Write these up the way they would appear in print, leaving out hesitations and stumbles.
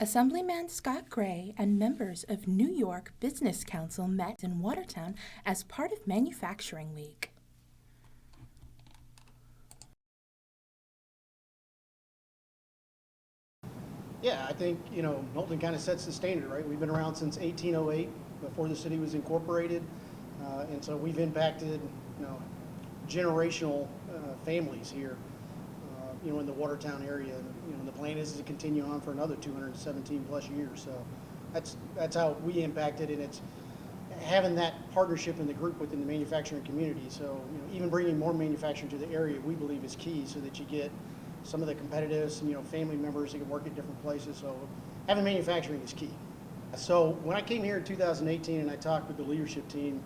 Assemblyman Scott Gray and members of New York Business Council met in Watertown as part of Manufacturing Week. Yeah, I think, Knowlton kind of sets the standard, right? We've been around since 1808, before the city was incorporated. And so we've impacted, generational families here, in the Watertown area. And the plan is to continue on for another 217 plus years. So that's how we impacted, and it's having that partnership in the group within the manufacturing community. So, even bringing more manufacturing to the area, we believe is key, so that you get some of the competitiveness and, family members that can work at different places. So having manufacturing is key. So when I came here in 2018 and I talked with the leadership team,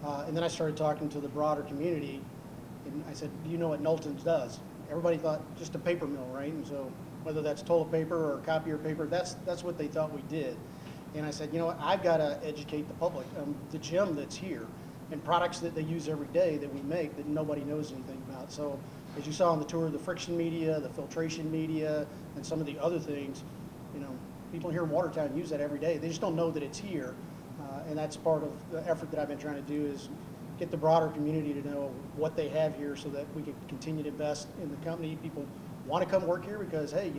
and then I started talking to the broader community, and I said, do you know what Knowlton does? Everybody thought just a paper mill, right? And so whether that's toilet paper or copier paper, that's what they thought we did. And I said, you know what, I've got to educate the public, the gem that's here, and products that they use every day that we make that nobody knows anything about. So as you saw on the tour, the friction media, the filtration media, and some of the other things, people here in Watertown use that every day. They just don't know that it's here. And that's part of the effort that I've been trying to do, is get the broader community to know what they have here, so that we can continue to invest in the company. People want to come work here because, hey,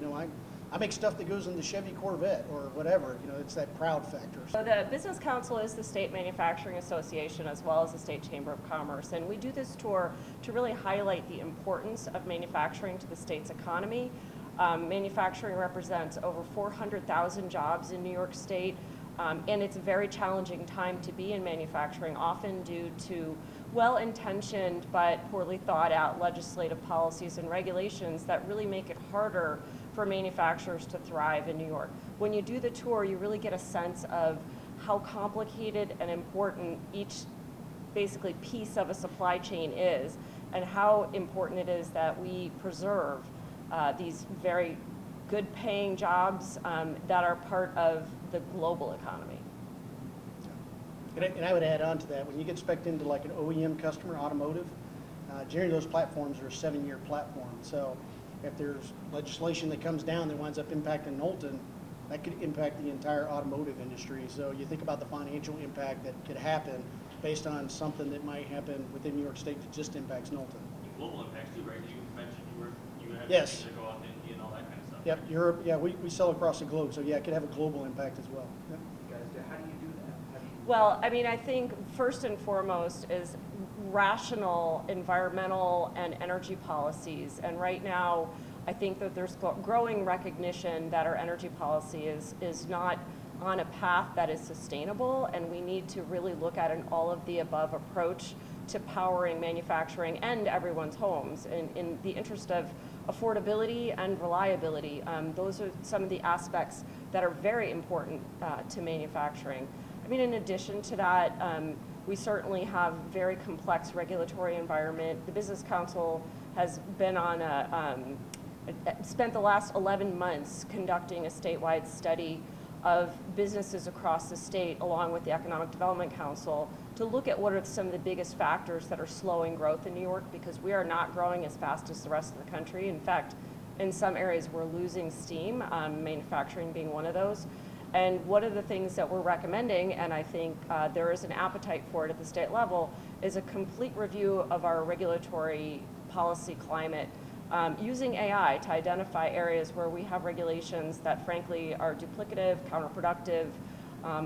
I make stuff that goes in the Chevy Corvette or whatever. It's that proud factor. So the Business Council is the state manufacturing association as well as the state chamber of commerce, and we do this tour to really highlight the importance of manufacturing to the state's economy. Manufacturing represents over 400,000 jobs in New York State, and it's a very challenging time to be in manufacturing, often due to well-intentioned but poorly thought out legislative policies and regulations that really make it harder for manufacturers to thrive in New York. When you do the tour, you really get a sense of how complicated and important each basically piece of a supply chain is, and how important it is that we preserve these very good paying jobs that are part of the global economy. And I would add on to that, when you get spec'd into like an OEM customer, automotive, generally those platforms are a 7-year platform. So if there's legislation that comes down that winds up impacting Knowlton, that could impact the entire automotive industry. So you think about the financial impact that could happen based on something that might happen within New York State that just impacts Knowlton. Global impacts too, right? You mentioned you had Yes. things that go out to India and all that kind of stuff. Yep, Europe, yeah, we sell across the globe, so yeah, it could have a global impact as well. Yep. How do you do that? Well, I think first and foremost is rational environmental and energy policies. And right now, I think that there's growing recognition that our energy policy is not on a path that is sustainable, and we need to really look at an all-of-the-above approach to powering manufacturing and everyone's homes in the interest of affordability and reliability. Those are some of the aspects that are very important to manufacturing. In addition to that, we certainly have very complex regulatory environment. The Business Council has been on spent the last 11 months conducting a statewide study of businesses across the state, along with the Economic Development Council, to look at what are some of the biggest factors that are slowing growth in New York, because we are not growing as fast as the rest of the country. In fact, in some areas we're losing steam, manufacturing being one of those. And one of the things that we're recommending, and I think there is an appetite for it at the state level, is a complete review of our regulatory policy climate, using AI to identify areas where we have regulations that frankly are duplicative, counterproductive,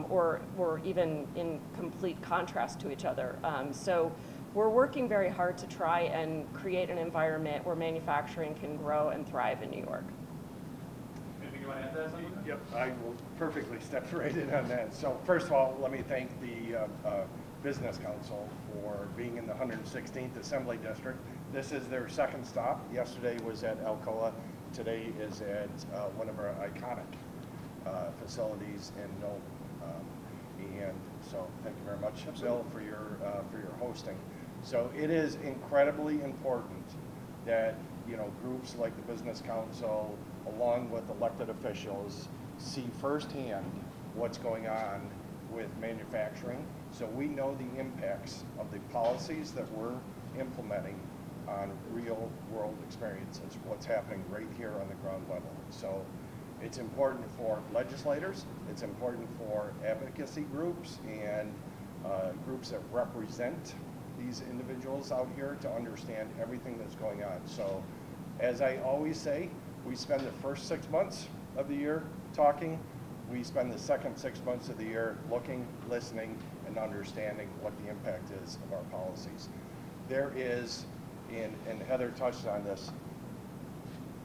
or even in complete contrast to each other. So we're working very hard to try and create an environment where manufacturing can grow and thrive in New York. Anything you want to add to that, Senator? Yep, I will perfectly step right in on that. So first of all, let me thank the Business Council for being in the 116th Assembly District. This is their second stop. Yesterday was at Alcoa. Today is at one of our iconic facilities in Knowlton. And so thank you very much, Bill, for your hosting. So it is incredibly important that groups like the Business Council, along with elected officials, see firsthand what's going on with manufacturing, so we know the impacts of the policies that we're implementing on real world experiences, what's happening right here on the ground level. So It's important for legislators, it's important for advocacy groups and groups that represent these individuals out here to understand everything that's going on. So, as I always say, we spend the first 6 months of the year talking. We spend the second 6 months of the year looking, listening, and understanding what the impact is of our policies. There is, and Heather touched on this,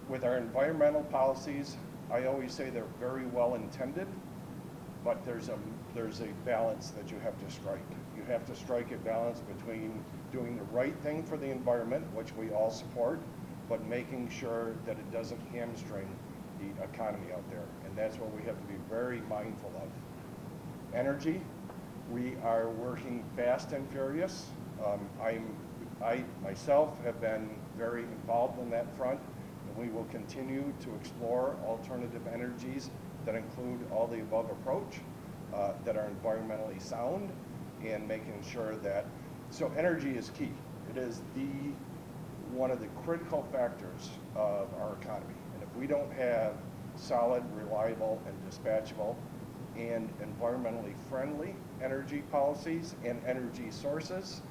with our environmental policies, I always say they're very well intended, but there's a balance that you have to strike. You have to strike a balance between doing the right thing for the environment, which we all support, but making sure that it doesn't hamstring the economy out there. And that's what we have to be very mindful of. Energy, we are working fast and furious. I myself have been very involved in that front, and we will continue to explore alternative energies that include all the above approach, that are environmentally sound, and making sure that, so energy is key. It is one of the critical factors of our economy. And if we don't have solid, reliable, and dispatchable and environmentally friendly energy policies and energy sources,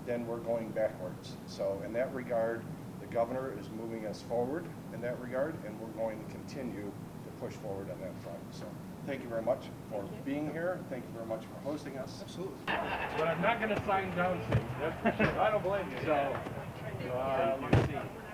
then we're going backwards. So in that regard, the governor is moving us forward in that regard, and we're going to continue to push forward on that front. So thank you very much for being here. Thank you very much for hosting us. Absolutely. But I'm not going to sign down, Steve. That's for sure. I don't blame you. So, let's see.